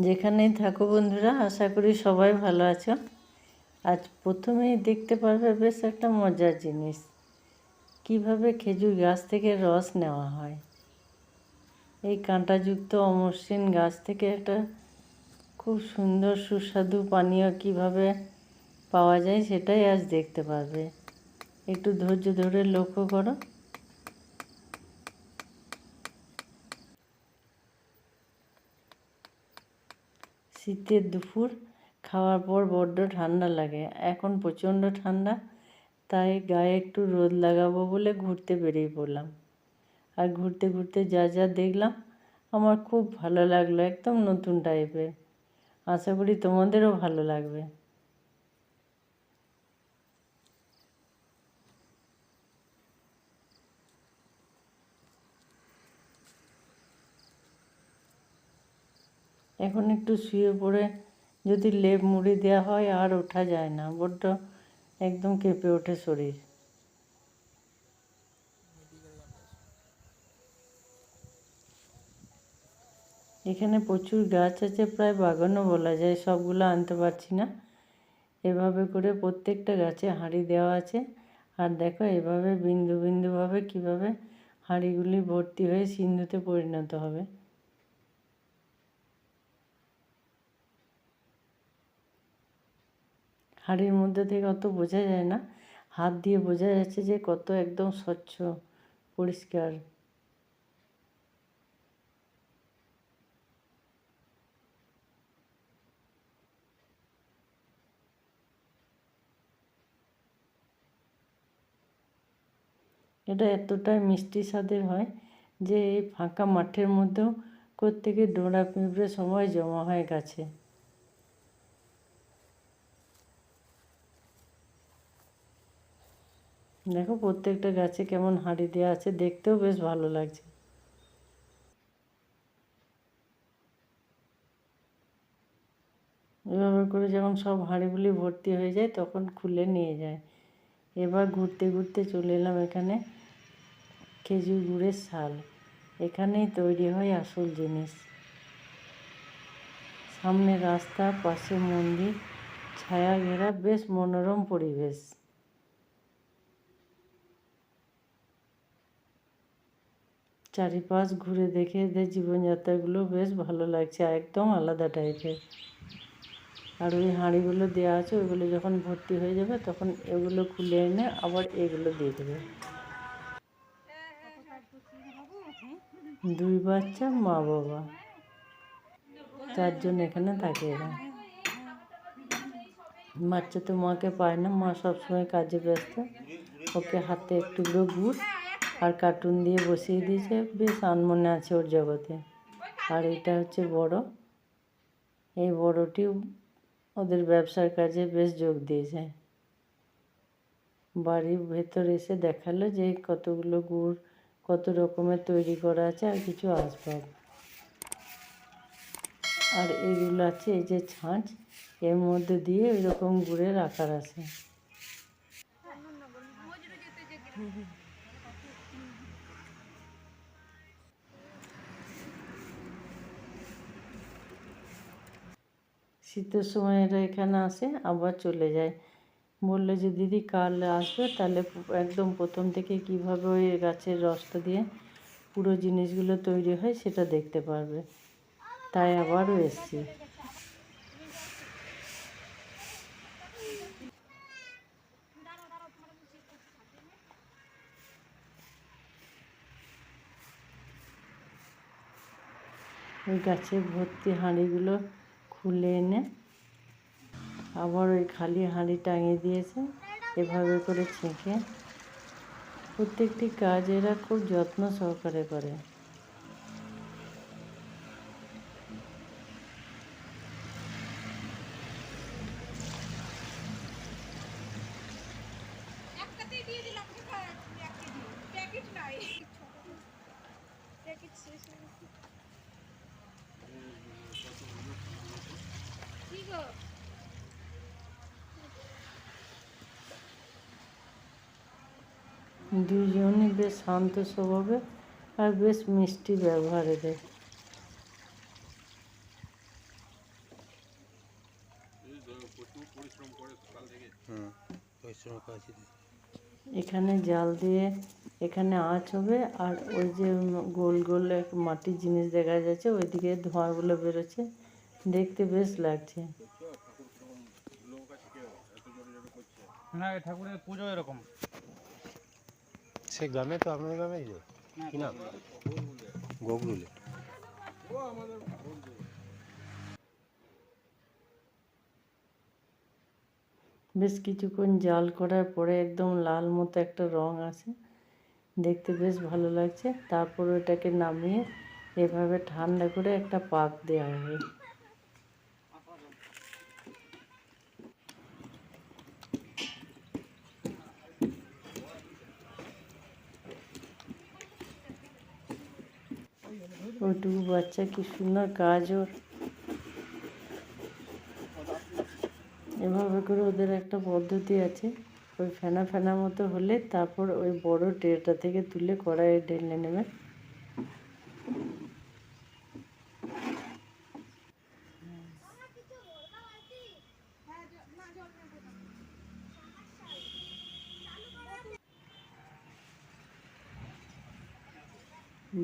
যেখানেই থাকো বন্ধুরা, আশা করি সবাই ভালো আছো। আজ প্রথমেই দেখতে পারবে বেশ একটা মজার জিনিস, কিভাবে খেজুর গাছ থেকে রস নেওয়া হয়। এই কাঁটাযুক্ত অমসৃণ গাছ থেকে একটা খুব সুন্দর সুস্বাদু পানীয় কিভাবে পাওয়া যায় সেটাই আজ দেখতে পারবে। একটু ধৈর্য ধরে লক্ষ্য করো। শীতের দুপুর, খাওয়ার পর বড্ড ঠান্ডা লাগে। এখন প্রচণ্ড ঠান্ডা, তাই গায়ে একটু রোদ লাগাবো বলে ঘুরতে বেরিয়ে পড়লাম। আর ঘুরতে ঘুরতে যা যা দেখলাম আমার খুব ভালো লাগলো, একদম নতুন টাইপের। আশা করি তোমাদেরও ভালো লাগবে। এখন একটু শুয়ে পড়ে যদি লেপ মুড়ি দেওয়া হয় আর ওঠা যায় না, বড্ড একদম কেঁপে ওঠে শরীর। এখানে প্রচুর গাছ আছে, প্রায় বাগানও বলা যায়, সবগুলো আনতে পারছি না। এভাবে করে প্রত্যেকটা গাছে হাঁড়ি দেওয়া আছে। আর দেখো এভাবে বিন্দু বিন্দুভাবে কীভাবে হাঁড়িগুলি ভর্তি হয়ে সিন্ধুতে পরিণত হবে। হাঁড়ির মধ্যে থেকে অত বোঝা যায় না, হাত দিয়ে বোঝা যাচ্ছে যে কত একদম স্বচ্ছ পরিষ্কার। এটা এতটাই মিষ্টি স্বাদের হয় যে এই ফাঁকা মাঠের মধ্যেও প্রত্যেকে ডোরা পিঁপড়ে সময় জমা হয় গাছে। দেখো প্রত্যেকটা গাছে কেমন হাঁড়ি দেওয়া আছে, দেখতেও বেশ ভালো লাগছে। এভাবে করে যখন সব হাঁড়িগুলি ভর্তি হয়ে যায় তখন খুলে নিয়ে যায়। এবার ঘুরতে ঘুরতে চলে এলাম এখানে খেজুর গুড়ের শাল। এখানেই তৈরি হয় আসল জিনিস। সামনে রাস্তা, পাশে মন্দির, ছায়া ঘেরা বেশ মনোরম পরিবেশ। চারিপাশ ঘুরে দেখে এদের জীবনযাত্রাগুলো বেশ ভালো লাগছে, একদম আলাদা টাইপের। আর ওই হাঁড়িগুলো দেওয়া আছে, ওইগুলো যখন ভর্তি হয়ে যাবে তখন এগুলো খুলে এনে আবার এগুলো দিয়ে দেবে। দুই বাচ্চা, মা বাবা, চারজন এখানে থাকে এরা। বাচ্চা তো মাকে পায় না, মা সবসময় কাজে ব্যস্ত। ওকে হাতে একটু গুড় আর কার্টুন দিয়ে বসিয়ে দিয়েছে, বেশ আনমনে আছে ওর জগতে। আর এটা হচ্ছে বড়, এই বড়টি ওদের ব্যবসার কাজে বেশ যোগ দিয়েছে। বাড়ির ভেতর এসে দেখালো যে কতগুলো গুড় কত রকমের তৈরি করা আছে আর কিছু আসবাব। আর এইগুলো আছে এই যে ছাঁচ, এর মধ্যে দিয়ে এরকম গুড়ের আকার আছে। শীতের সময় এরা এখানে আসে আবার চলে যায়। বললো যে দিদি কাল আসবে, তাহলে একদম প্রথম থেকে কীভাবে ওই গাছের রসটা দিয়ে পুরো জিনিসগুলো তৈরি হয় সেটা দেখতে পারবে। তাই আবারও এসছি। ওই গাছে ভর্তি হাঁড়িগুলো খুলে এনে আবার ওই খালি হাঁড়ি টাঙিয়ে দিয়েছে। এভাবে করে ছেঁকে প্রত্যেকটি কাজ এরা খুব যত্ন সহকারে করে। দুজনই বেশ শান্ত স্বভাবের আর বেশ মিষ্টি ব্যবহার এদের। এখানে জাল দিয়ে এখানে আঁচ হবে, আর ওই যে গোল গোল এক মাটির জিনিস দেখা যাচ্ছে, ওইদিকে ধোঁয়াগুলো বেরোচ্ছে, দেখতে বেশ লাগছে। না, ঠাকুরের পুজো এরকম। সে গ্রামে তো আপনার গ্রামে কি নাম? গগরুলে। বেশ কিছুক্ষণ জাল করার পরে একদম লাল মতো একটা রং আসে, দেখতে বেশ ভালো লাগছে। তারপর ওটাকে নামিয়ে এভাবে ঠান্ডা করে একটা পাক দেওয়া হবে। ওইটুকু বাচ্চা কি সুন্দর কাজ ওর। এভাবে করে ওদের একটা পদ্ধতি আছে। ওই ফেনা ফেনা মতো হলে তারপর ওই বড় ট্রেটা থেকে তুলে কড়াইয়ে ঢেলে নেবে।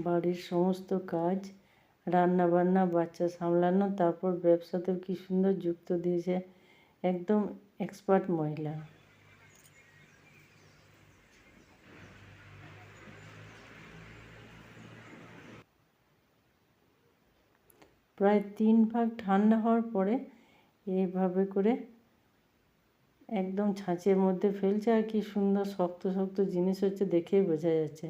বাড়ির সমস্ত কাজ, রান্না বান্না, বাচ্চা সামলানো, তারপর ব্যবসাতেও কি সুন্দর যুক্ত দিয়েছে, একদম এক্সপার্ট মহিলা। প্রায় 3 ভাগ ঠান্ডা হওয়ার পরে এইভাবে করে একদম ছাঁচের মধ্যে ফেলছে, আর কি সুন্দর শক্ত শক্ত জিনিস হচ্ছে, দেখেই বোঝা যাচ্ছে।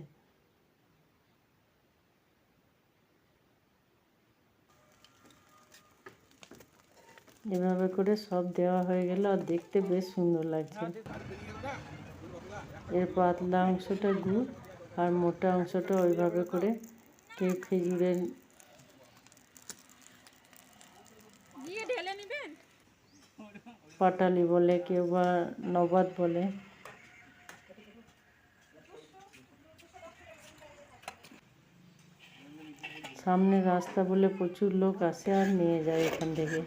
এভাবে করে সব দেওয়া হয়ে গেল, আর দেখতে বেশ সুন্দর লাগছে। এর পাতলা অংশটা গুড় আর মোটা অংশটা ওইভাবে করে কেউ খেজুরের পাটালি বলে, কেউ বা নবাত বলে। সামনে রাস্তা বলে প্রচুর লোক আসে আর নিয়ে যায় এখান থেকে।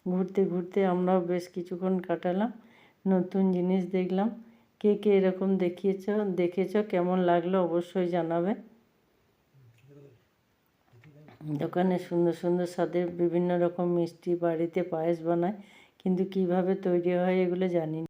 ঘুরতে ঘুরতে আমরাও বেশ কিছুক্ষণ কাটালাম, নতুন জিনিস দেখলাম। কে কে এরকম দেখেছ কেমন লাগলো অবশ্যই জানাবে। দোকানে সুন্দর সুন্দর স্বাদের বিভিন্ন রকম মিষ্টি, বাড়িতে পায়েস বানায়, কিন্তু কিভাবে তৈরি হয় এগুলো জানি না।